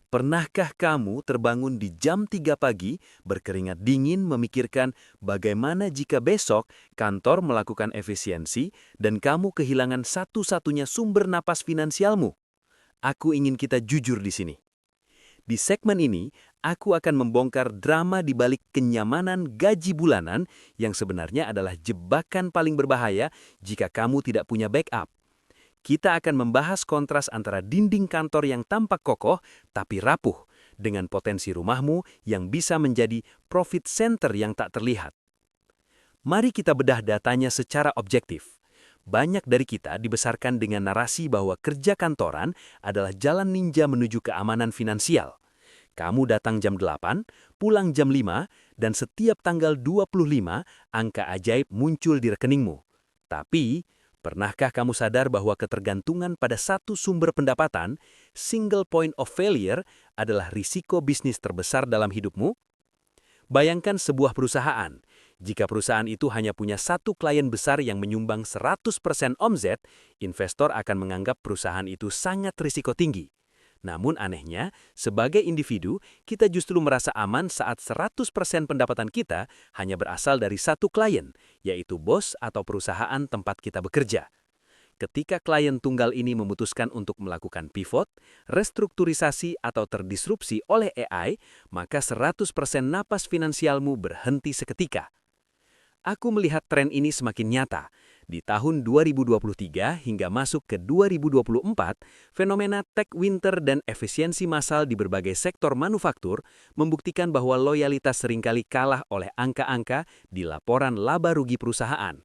Pernahkah kamu terbangun di jam 3 pagi, berkeringat dingin memikirkan bagaimana jika besok kantor melakukan efisiensi dan kamu kehilangan satu-satunya sumber napas finansialmu? Aku ingin kita jujur di sini. Di segmen ini, aku akan membongkar drama di balik kenyamanan gaji bulanan yang sebenarnya adalah jebakan paling berbahaya jika kamu tidak punya backup. Kita akan membahas kontras antara dinding kantor yang tampak kokoh tapi rapuh dengan potensi rumahmu yang bisa menjadi profit center yang tak terlihat. Mari kita bedah datanya secara objektif. Banyak dari kita dibesarkan dengan narasi bahwa kerja kantoran adalah jalan ninja menuju keamanan finansial. Kamu datang jam 8, pulang jam 5, dan setiap tanggal 25, angka ajaib muncul di rekeningmu. Tapi, pernahkah kamu sadar bahwa ketergantungan pada satu sumber pendapatan, single point of failure, adalah risiko bisnis terbesar dalam hidupmu? Bayangkan sebuah perusahaan. Jika perusahaan itu hanya punya satu klien besar yang menyumbang 100% omzet, investor akan menganggap perusahaan itu sangat risiko tinggi. Namun anehnya, sebagai individu, kita justru merasa aman saat 100% pendapatan kita hanya berasal dari satu klien, yaitu bos atau perusahaan tempat kita bekerja. Ketika klien tunggal ini memutuskan untuk melakukan pivot, restrukturisasi atau terdisrupsi oleh AI, maka 100% napas finansialmu berhenti seketika. Aku melihat tren ini semakin nyata. Di tahun 2023 hingga masuk ke 2024, fenomena tech winter dan efisiensi massal di berbagai sektor manufaktur membuktikan bahwa loyalitas seringkali kalah oleh angka-angka di laporan laba rugi perusahaan.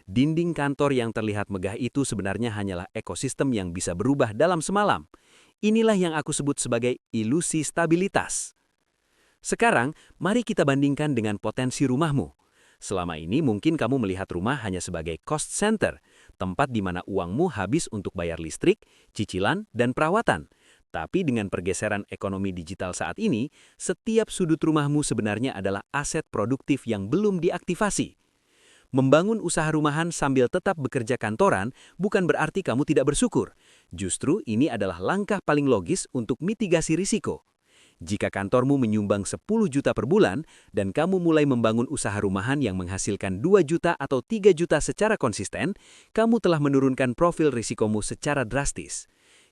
Dinding kantor yang terlihat megah itu sebenarnya hanyalah ekosistem yang bisa berubah dalam semalam. Inilah yang aku sebut sebagai ilusi stabilitas. Sekarang, mari kita bandingkan dengan potensi rumahmu. Selama ini mungkin kamu melihat rumah hanya sebagai cost center, tempat di mana uangmu habis untuk bayar listrik, cicilan, dan perawatan. Tapi dengan pergeseran ekonomi digital saat ini, setiap sudut rumahmu sebenarnya adalah aset produktif yang belum diaktifasi. Membangun usaha rumahan sambil tetap bekerja kantoran bukan berarti kamu tidak bersyukur. Justru ini adalah langkah paling logis untuk mitigasi risiko. Jika kantormu menyumbang 10 juta per bulan dan kamu mulai membangun usaha rumahan yang menghasilkan 2 juta atau 3 juta secara konsisten, kamu telah menurunkan profil risikomu secara drastis.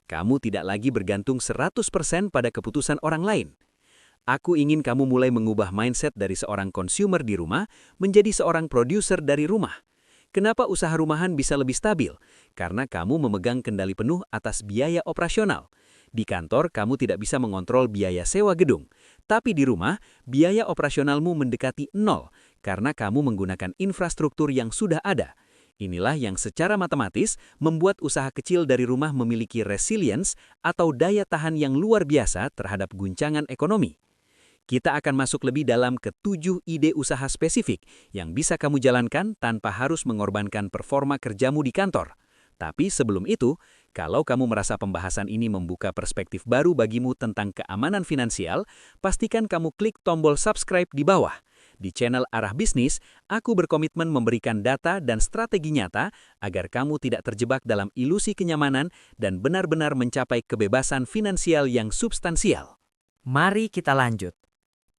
Kamu tidak lagi bergantung 100% pada keputusan orang lain. Aku ingin kamu mulai mengubah mindset dari seorang consumer di rumah menjadi seorang produser dari rumah. Kenapa usaha rumahan bisa lebih stabil? Karena kamu memegang kendali penuh atas biaya operasional. Di kantor, kamu tidak bisa mengontrol biaya sewa gedung. Tapi di rumah, biaya operasionalmu mendekati nol karena kamu menggunakan infrastruktur yang sudah ada. Inilah yang secara matematis membuat usaha kecil dari rumah memiliki resilience atau daya tahan yang luar biasa terhadap guncangan ekonomi. Kita akan masuk lebih dalam ke 7 ide usaha spesifik yang bisa kamu jalankan tanpa harus mengorbankan performa kerjamu di kantor. Tapi sebelum itu, kalau kamu merasa pembahasan ini membuka perspektif baru bagimu tentang keamanan finansial, pastikan kamu klik tombol subscribe di bawah. Di channel Arah Bisnis, aku berkomitmen memberikan data dan strategi nyata agar kamu tidak terjebak dalam ilusi kenyamanan dan benar-benar mencapai kebebasan finansial yang substansial. Mari kita lanjut.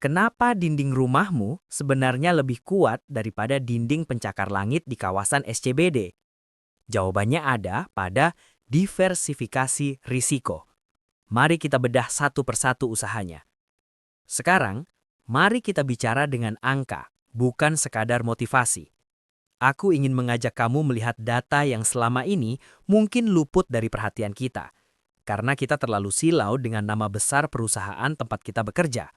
Kenapa dinding rumahmu sebenarnya lebih kuat daripada dinding pencakar langit di kawasan SCBD? Jawabannya ada pada diversifikasi risiko. Mari kita bedah satu persatu usahanya. Sekarang, mari kita bicara dengan angka, bukan sekadar motivasi. Aku ingin mengajak kamu melihat data yang selama ini mungkin luput dari perhatian kita, karena kita terlalu silau dengan nama besar perusahaan tempat kita bekerja.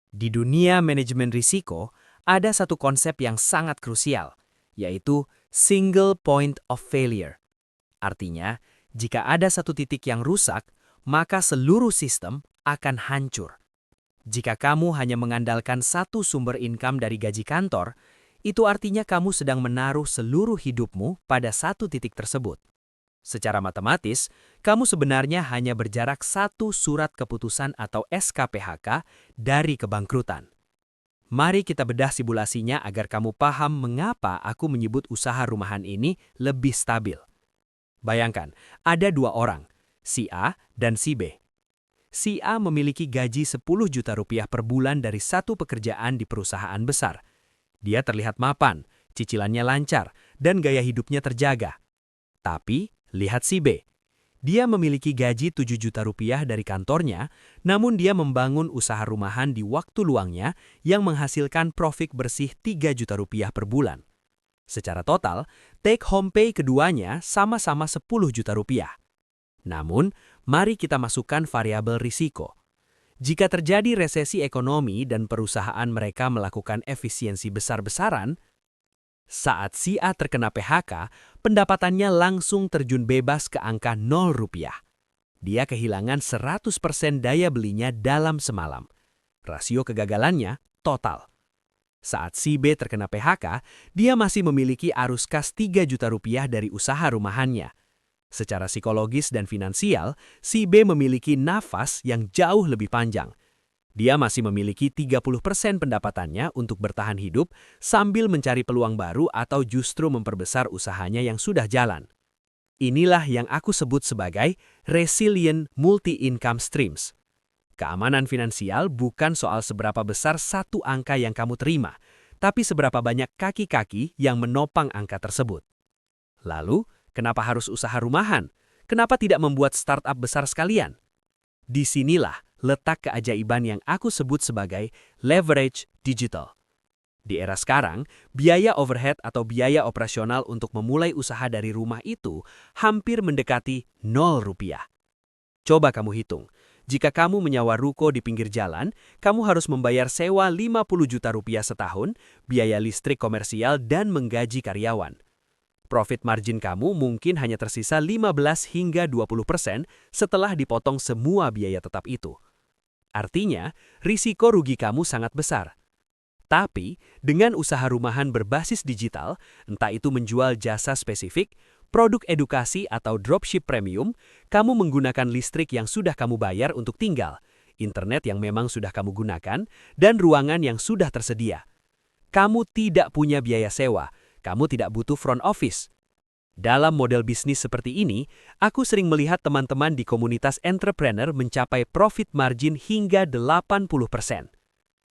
Di dunia manajemen risiko, ada satu konsep yang sangat krusial, yaitu single point of failure. Artinya, jika ada satu titik yang rusak, maka seluruh sistem akan hancur. Jika kamu hanya mengandalkan satu sumber income dari gaji kantor, itu artinya kamu sedang menaruh seluruh hidupmu pada satu titik tersebut. Secara matematis, kamu sebenarnya hanya berjarak satu surat keputusan atau SKPHK dari kebangkrutan. Mari kita bedah simulasinya agar kamu paham mengapa aku menyebut usaha rumahan ini lebih stabil. Bayangkan, ada dua orang, si A dan si B. Si A memiliki gaji 10 juta rupiah per bulan dari satu pekerjaan di perusahaan besar. Dia terlihat mapan, cicilannya lancar, dan gaya hidupnya terjaga. Tapi, lihat si B. Dia memiliki gaji 7 juta rupiah dari kantornya, namun dia membangun usaha rumahan di waktu luangnya yang menghasilkan profit bersih 3 juta rupiah per bulan. Secara total, take home pay keduanya sama-sama 10 juta rupiah. Namun, mari kita masukkan variabel risiko. Jika terjadi resesi ekonomi dan perusahaan mereka melakukan efisiensi besar-besaran, saat si A terkena PHK, pendapatannya langsung terjun bebas ke angka 0 rupiah. Dia kehilangan 100% daya belinya dalam semalam. Rasio kegagalannya total. Saat si B terkena PHK, dia masih memiliki arus kas 3 juta rupiah dari usaha rumahannya. Secara psikologis dan finansial, si B memiliki nafas yang jauh lebih panjang. Dia masih memiliki 30% pendapatannya untuk bertahan hidup sambil mencari peluang baru atau justru memperbesar usahanya yang sudah jalan. Inilah yang aku sebut sebagai resilient multi-income streams. Keamanan finansial bukan soal seberapa besar satu angka yang kamu terima, tapi seberapa banyak kaki-kaki yang menopang angka tersebut. Lalu, kenapa harus usaha rumahan? Kenapa tidak membuat startup besar sekalian? Disinilah letak keajaiban yang aku sebut sebagai leverage digital. Di era sekarang, biaya overhead atau biaya operasional untuk memulai usaha dari rumah itu hampir mendekati 0 rupiah. Coba kamu hitung, jika kamu menyewa ruko di pinggir jalan, kamu harus membayar sewa 50 juta rupiah setahun, biaya listrik komersial dan menggaji karyawan. Profit margin kamu mungkin hanya tersisa 15 hingga 20% setelah dipotong semua biaya tetap itu. Artinya, risiko rugi kamu sangat besar. Tapi, dengan usaha rumahan berbasis digital, entah itu menjual jasa spesifik, produk edukasi atau dropship premium, kamu menggunakan listrik yang sudah kamu bayar untuk tinggal, internet yang memang sudah kamu gunakan, dan ruangan yang sudah tersedia. Kamu tidak punya biaya sewa, kamu tidak butuh front office. Dalam model bisnis seperti ini, aku sering melihat teman-teman di komunitas entrepreneur mencapai profit margin hingga 80%.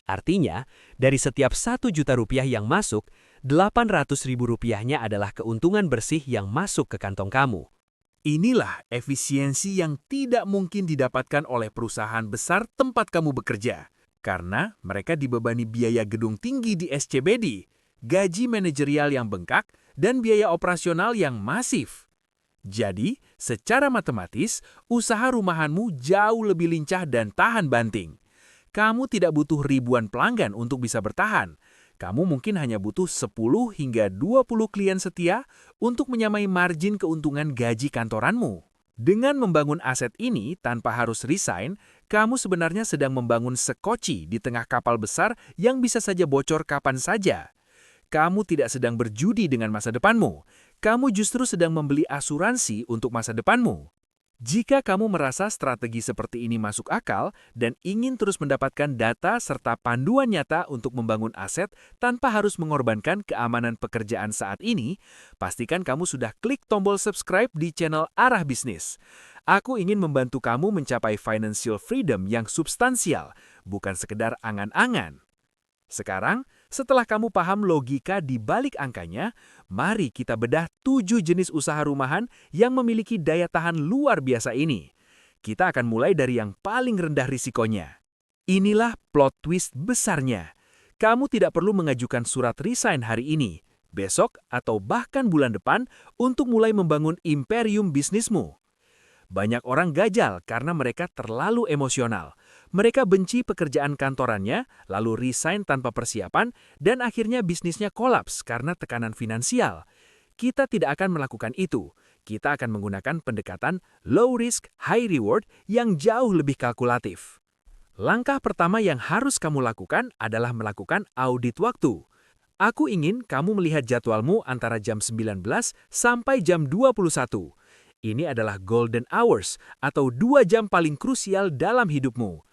Artinya, dari setiap 1 juta rupiah yang masuk, 800 ribu rupiahnya adalah keuntungan bersih yang masuk ke kantong kamu. Inilah efisiensi yang tidak mungkin didapatkan oleh perusahaan besar tempat kamu bekerja, karena mereka dibebani biaya gedung tinggi di SCBD, gaji manajerial yang bengkak, dan biaya operasional yang masif. Jadi, secara matematis, usaha rumahanmu jauh lebih lincah dan tahan banting. Kamu tidak butuh ribuan pelanggan untuk bisa bertahan. Kamu mungkin hanya butuh 10 hingga 20 klien setia untuk menyamai margin keuntungan gaji kantoranmu. Dengan membangun aset ini tanpa harus resign, kamu sebenarnya sedang membangun sekoci di tengah kapal besar yang bisa saja bocor kapan saja. Kamu tidak sedang berjudi dengan masa depanmu. Kamu justru sedang membeli asuransi untuk masa depanmu. Jika kamu merasa strategi seperti ini masuk akal dan ingin terus mendapatkan data serta panduan nyata untuk membangun aset tanpa harus mengorbankan keamanan pekerjaan saat ini, pastikan kamu sudah klik tombol subscribe di channel Arah Bisnis. Aku ingin membantu kamu mencapai financial freedom yang substansial, bukan sekedar angan-angan. Sekarang, setelah kamu paham logika di balik angkanya, mari kita bedah 7 jenis usaha rumahan yang memiliki daya tahan luar biasa ini. Kita akan mulai dari yang paling rendah risikonya. Inilah plot twist besarnya. Kamu tidak perlu mengajukan surat resign hari ini, besok, atau bahkan bulan depan untuk mulai membangun imperium bisnismu. Banyak orang gagal karena mereka terlalu emosional. Mereka benci pekerjaan kantorannya, lalu resign tanpa persiapan, dan akhirnya bisnisnya kolaps karena tekanan finansial. Kita tidak akan melakukan itu. Kita akan menggunakan pendekatan low risk, high reward yang jauh lebih kalkulatif. Langkah pertama yang harus kamu lakukan adalah melakukan audit waktu. Aku ingin kamu melihat jadwalmu antara jam 19 sampai jam 21. Ini adalah golden hours atau 2 jam paling krusial dalam hidupmu.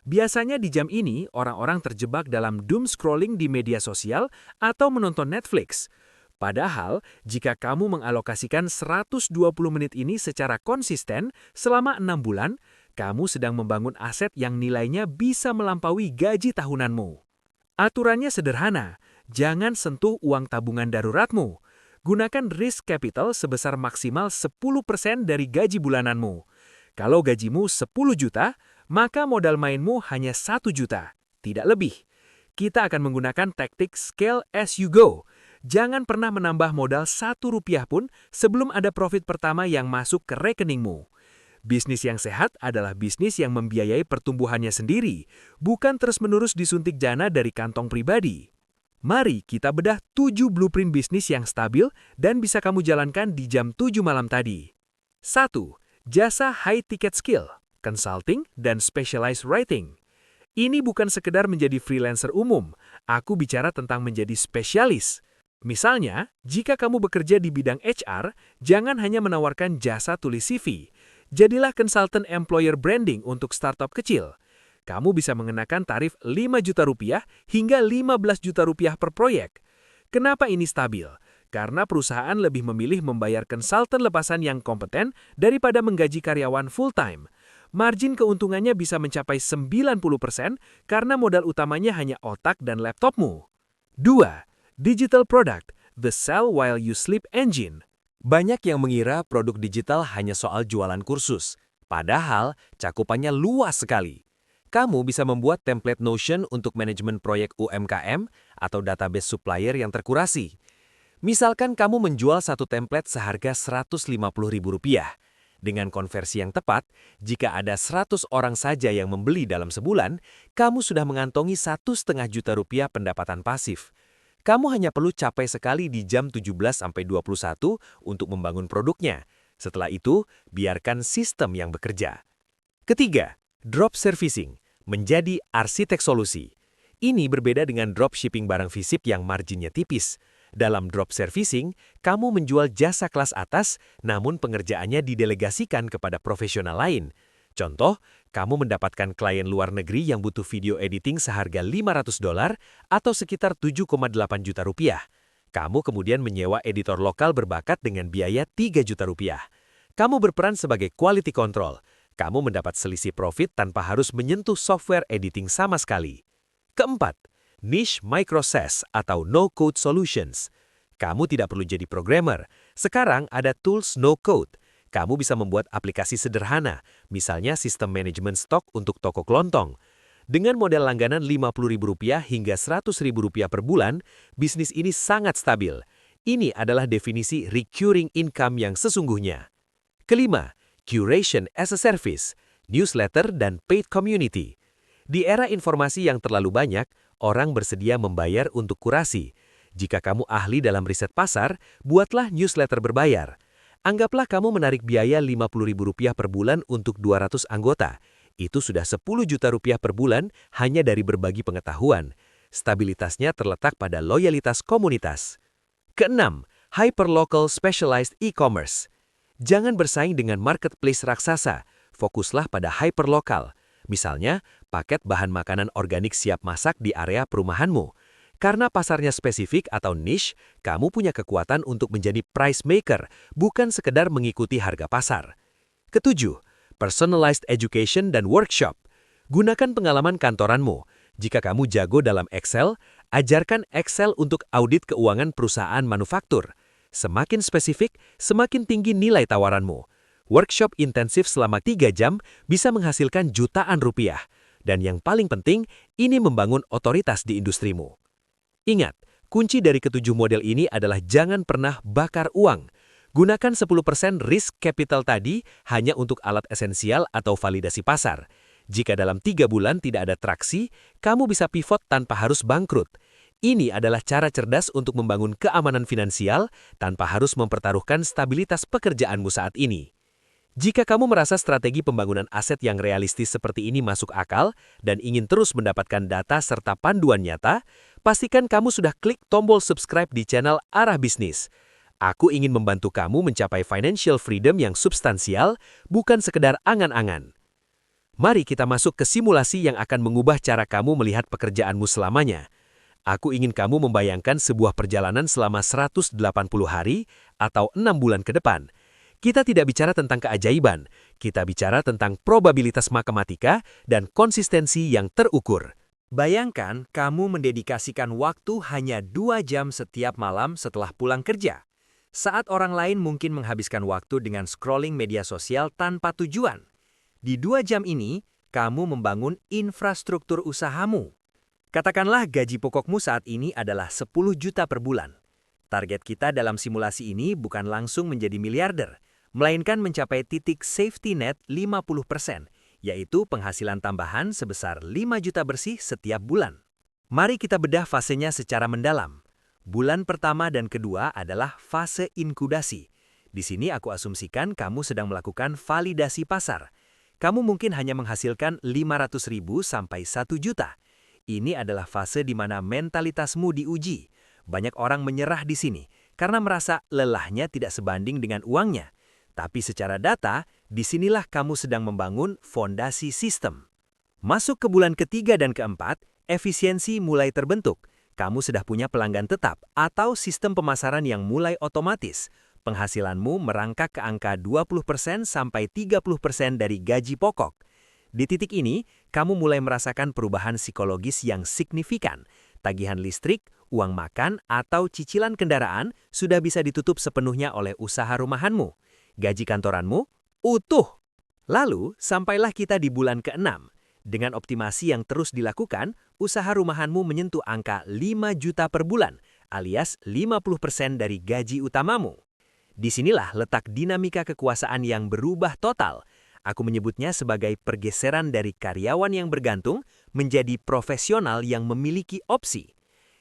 Biasanya di jam ini, orang-orang terjebak dalam doom scrolling di media sosial atau menonton Netflix. Padahal, jika kamu mengalokasikan 120 menit ini secara konsisten selama 6 bulan, kamu sedang membangun aset yang nilainya bisa melampaui gaji tahunanmu. Aturannya sederhana, jangan sentuh uang tabungan daruratmu. Gunakan risk capital sebesar maksimal 10% dari gaji bulananmu. Kalau gajimu 10 juta, maka modal mainmu hanya 1 juta, tidak lebih. Kita akan menggunakan taktik scale as you go. Jangan pernah menambah modal 1 rupiah pun sebelum ada profit pertama yang masuk ke rekeningmu. Bisnis yang sehat adalah bisnis yang membiayai pertumbuhannya sendiri, bukan terus-menerus disuntik dana dari kantong pribadi. Mari kita bedah 7 blueprint bisnis yang stabil dan bisa kamu jalankan di jam 7 malam tadi. 1. Jasa high ticket skill, consulting, dan specialized writing. Ini bukan sekedar menjadi freelancer umum, aku bicara tentang menjadi spesialis. Misalnya, jika kamu bekerja di bidang HR, jangan hanya menawarkan jasa tulis CV. Jadilah konsultan employer branding untuk startup kecil. Kamu bisa mengenakan tarif 5 juta rupiah hingga 15 juta rupiah per proyek. Kenapa ini stabil? Karena perusahaan lebih memilih membayar konsultan lepasan yang kompeten daripada menggaji karyawan full-time. Margin keuntungannya bisa mencapai 90% karena modal utamanya hanya otak dan laptopmu. 2. Digital product, the sell while you sleep engine. Banyak yang mengira produk digital hanya soal jualan kursus, padahal cakupannya luas sekali. Kamu bisa membuat template Notion untuk manajemen proyek UMKM atau database supplier yang terkurasi. Misalkan kamu menjual satu template seharga Rp150.000. Dengan konversi yang tepat, jika ada 100 orang saja yang membeli dalam sebulan, kamu sudah mengantongi Rp1,5 juta pendapatan pasif. Kamu hanya perlu capai sekali di jam 17-21 untuk membangun produknya. Setelah itu, biarkan sistem yang bekerja. Ketiga, drop servicing, menjadi arsitek solusi. Ini berbeda dengan dropshipping barang fisik yang marginnya tipis. Dalam drop servicing, kamu menjual jasa kelas atas, namun pengerjaannya didelegasikan kepada profesional lain. Contoh, kamu mendapatkan klien luar negeri yang butuh video editing seharga $500 atau sekitar 7,8 juta rupiah. Kamu kemudian menyewa editor lokal berbakat dengan biaya 3 juta rupiah. Kamu berperan sebagai quality control. Kamu mendapat selisih profit tanpa harus menyentuh software editing sama sekali. Keempat, niche micro SaaS atau no-code solutions. Kamu tidak perlu jadi programmer. Sekarang ada tools no-code. Kamu bisa membuat aplikasi sederhana, misalnya sistem manajemen stok untuk toko kelontong. Dengan modal langganan Rp50.000 hingga Rp100.000 per bulan, bisnis ini sangat stabil. Ini adalah definisi recurring income yang sesungguhnya. Kelima, curation as a service, newsletter, dan paid community. Di era informasi yang terlalu banyak, orang bersedia membayar untuk kurasi. Jika kamu ahli dalam riset pasar, buatlah newsletter berbayar. Anggaplah kamu menarik biaya Rp50.000 per bulan untuk 200 anggota. Itu sudah 10 juta rupiah per bulan hanya dari berbagi pengetahuan. Stabilitasnya terletak pada loyalitas komunitas. Keenam, hyperlocal specialized e-commerce. Jangan bersaing dengan marketplace raksasa, fokuslah pada hyperlokal. Misalnya, paket bahan makanan organik siap masak di area perumahanmu. Karena pasarnya spesifik atau niche, kamu punya kekuatan untuk menjadi price maker, bukan sekedar mengikuti harga pasar. Ketujuh, personalized education dan workshop. Gunakan pengalaman kantoranmu. Jika kamu jago dalam Excel, ajarkan Excel untuk audit keuangan perusahaan manufaktur. Semakin spesifik, semakin tinggi nilai tawaranmu. Workshop intensif selama 3 jam bisa menghasilkan jutaan rupiah. Dan yang paling penting, ini membangun otoritas di industrimu. Ingat, kunci dari ketujuh model ini adalah jangan pernah bakar uang. Gunakan 10% risk capital tadi hanya untuk alat esensial atau validasi pasar. Jika dalam 3 bulan tidak ada traksi, kamu bisa pivot tanpa harus bangkrut. Ini adalah cara cerdas untuk membangun keamanan finansial tanpa harus mempertaruhkan stabilitas pekerjaanmu saat ini. Jika kamu merasa strategi pembangunan aset yang realistis seperti ini masuk akal dan ingin terus mendapatkan data serta panduan nyata, pastikan kamu sudah klik tombol subscribe di channel Arah Bisnis. Aku ingin membantu kamu mencapai financial freedom yang substansial, bukan sekedar angan-angan. Mari kita masuk ke simulasi yang akan mengubah cara kamu melihat pekerjaanmu selamanya. Aku ingin kamu membayangkan sebuah perjalanan selama 180 hari atau 6 bulan ke depan. Kita tidak bicara tentang keajaiban, kita bicara tentang probabilitas matematika dan konsistensi yang terukur. Bayangkan kamu mendedikasikan waktu hanya 2 jam setiap malam setelah pulang kerja. Saat orang lain mungkin menghabiskan waktu dengan scrolling media sosial tanpa tujuan. Di 2 jam ini, kamu membangun infrastruktur usahamu. Katakanlah gaji pokokmu saat ini adalah 10 juta per bulan. Target kita dalam simulasi ini bukan langsung menjadi miliarder, melainkan mencapai titik safety net 50%, yaitu penghasilan tambahan sebesar 5 juta bersih setiap bulan. Mari kita bedah fasenya secara mendalam. Bulan pertama dan kedua adalah fase inkubasi. Di sini aku asumsikan kamu sedang melakukan validasi pasar. Kamu mungkin hanya menghasilkan 500.000 sampai 1 juta. Ini adalah fase di mana mentalitasmu diuji. Banyak orang menyerah di sini karena merasa lelahnya tidak sebanding dengan uangnya. Tapi secara data, disinilah kamu sedang membangun fondasi sistem. Masuk ke bulan ketiga dan keempat, efisiensi mulai terbentuk. Kamu sudah punya pelanggan tetap atau sistem pemasaran yang mulai otomatis. Penghasilanmu merangkak ke angka 20% sampai 30% dari gaji pokok. Di titik ini, kamu mulai merasakan perubahan psikologis yang signifikan. Tagihan listrik, uang makan, atau cicilan kendaraan sudah bisa ditutup sepenuhnya oleh usaha rumahanmu. Gaji kantoranmu utuh. Lalu, sampailah kita di bulan ke-6. Dengan optimasi yang terus dilakukan, usaha rumahanmu menyentuh angka 5 juta per bulan, alias 50% dari gaji utamamu. Disinilah letak dinamika kekuasaan yang berubah total. Aku menyebutnya sebagai pergeseran dari karyawan yang bergantung menjadi profesional yang memiliki opsi.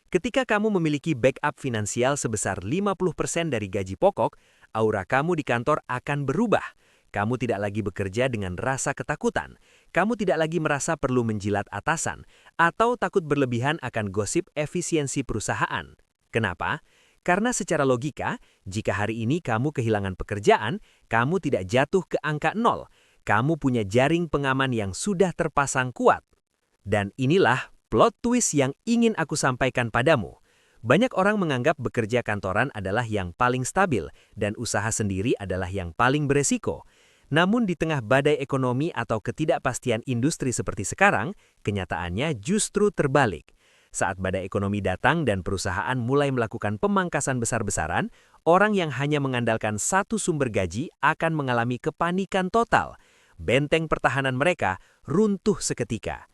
Ketika kamu memiliki backup finansial sebesar 50% dari gaji pokok, aura kamu di kantor akan berubah. Kamu tidak lagi bekerja dengan rasa ketakutan. Kamu tidak lagi merasa perlu menjilat atasan atau takut berlebihan akan gosip efisiensi perusahaan. Kenapa? Karena secara logika, jika hari ini kamu kehilangan pekerjaan, kamu tidak jatuh ke angka 0. Kamu punya jaring pengaman yang sudah terpasang kuat. Dan inilah plot twist yang ingin aku sampaikan padamu. Banyak orang menganggap bekerja kantoran adalah yang paling stabil dan usaha sendiri adalah yang paling beresiko. Namun di tengah badai ekonomi atau ketidakpastian industri seperti sekarang, kenyataannya justru terbalik. Saat badai ekonomi datang dan perusahaan mulai melakukan pemangkasan besar-besaran, orang yang hanya mengandalkan satu sumber gaji akan mengalami kepanikan total. Benteng pertahanan mereka runtuh seketika.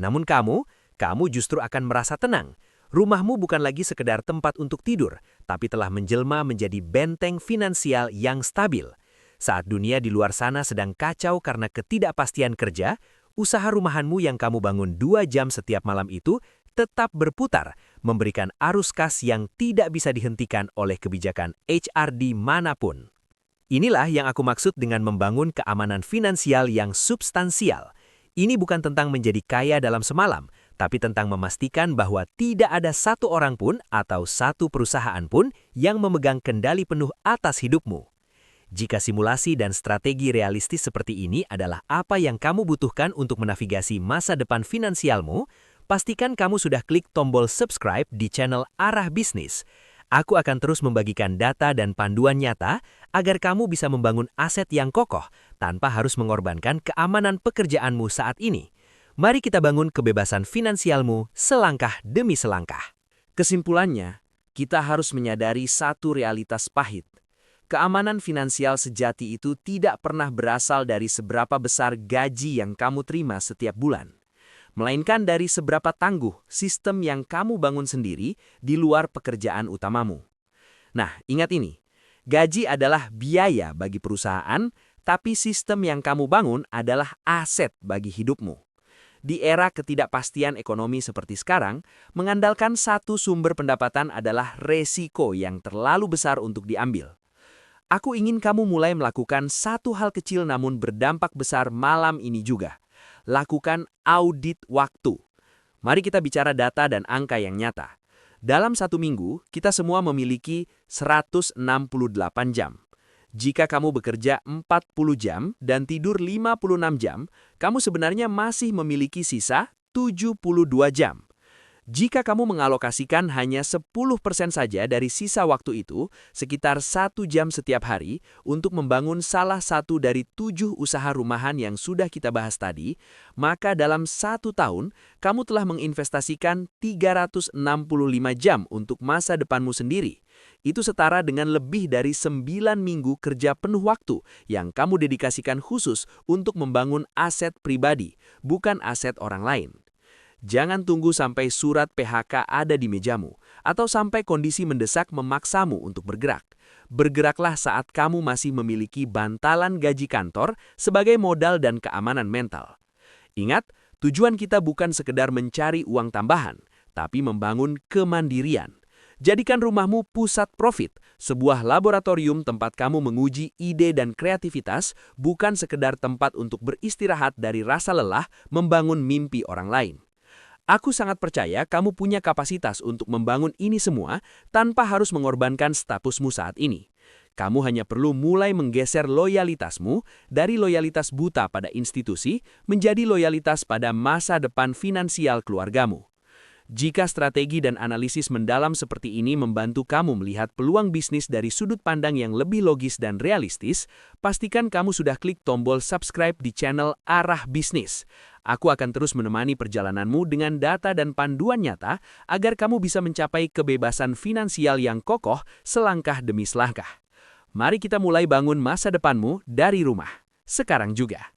Namun kamu justru akan merasa tenang. Rumahmu bukan lagi sekedar tempat untuk tidur, tapi telah menjelma menjadi benteng finansial yang stabil. Saat dunia di luar sana sedang kacau karena ketidakpastian kerja, usaha rumahanmu yang kamu bangun 2 jam setiap malam itu tetap berputar, memberikan arus kas yang tidak bisa dihentikan oleh kebijakan HRD manapun. Inilah yang aku maksud dengan membangun keamanan finansial yang substansial. Ini bukan tentang menjadi kaya dalam semalam, tapi tentang memastikan bahwa tidak ada satu orang pun atau satu perusahaan pun yang memegang kendali penuh atas hidupmu. Jika simulasi dan strategi realistis seperti ini adalah apa yang kamu butuhkan untuk menavigasi masa depan finansialmu, pastikan kamu sudah klik tombol subscribe di channel Arah Bisnis. Aku akan terus membagikan data dan panduan nyata agar kamu bisa membangun aset yang kokoh tanpa harus mengorbankan keamanan pekerjaanmu saat ini. Mari kita bangun kebebasan finansialmu selangkah demi selangkah. Kesimpulannya, kita harus menyadari satu realitas pahit. Keamanan finansial sejati itu tidak pernah berasal dari seberapa besar gaji yang kamu terima setiap bulan, melainkan dari seberapa tangguh sistem yang kamu bangun sendiri di luar pekerjaan utamamu. Nah, ingat ini, gaji adalah biaya bagi perusahaan, tapi sistem yang kamu bangun adalah aset bagi hidupmu. Di era ketidakpastian ekonomi seperti sekarang, mengandalkan satu sumber pendapatan adalah resiko yang terlalu besar untuk diambil. Aku ingin kamu mulai melakukan satu hal kecil namun berdampak besar malam ini juga. Lakukan audit waktu. Mari kita bicara data dan angka yang nyata. Dalam satu minggu, kita semua memiliki 168 jam. Jika kamu bekerja 40 jam dan tidur 56 jam, kamu sebenarnya masih memiliki sisa 72 jam. Jika kamu mengalokasikan hanya 10% saja dari sisa waktu itu, sekitar 1 jam setiap hari, untuk membangun salah satu dari 7 usaha rumahan yang sudah kita bahas tadi, maka dalam 1 tahun, kamu telah menginvestasikan 365 jam untuk masa depanmu sendiri. Itu setara dengan lebih dari 9 minggu kerja penuh waktu yang kamu dedikasikan khusus untuk membangun aset pribadi, bukan aset orang lain. Jangan tunggu sampai surat PHK ada di mejamu, atau sampai kondisi mendesak memaksamu untuk bergerak. Bergeraklah saat kamu masih memiliki bantalan gaji kantor sebagai modal dan keamanan mental. Ingat, tujuan kita bukan sekedar mencari uang tambahan, tapi membangun kemandirian. Jadikan rumahmu pusat profit, sebuah laboratorium tempat kamu menguji ide dan kreativitas, bukan sekedar tempat untuk beristirahat dari rasa lelah membangun mimpi orang lain. Aku sangat percaya kamu punya kapasitas untuk membangun ini semua tanpa harus mengorbankan statusmu saat ini. Kamu hanya perlu mulai menggeser loyalitasmu dari loyalitas buta pada institusi menjadi loyalitas pada masa depan finansial keluargamu. Jika strategi dan analisis mendalam seperti ini membantu kamu melihat peluang bisnis dari sudut pandang yang lebih logis dan realistis, pastikan kamu sudah klik tombol subscribe di channel Arah Bisnis. Aku akan terus menemani perjalananmu dengan data dan panduan nyata agar kamu bisa mencapai kebebasan finansial yang kokoh selangkah demi selangkah. Mari kita mulai bangun masa depanmu dari rumah, sekarang juga.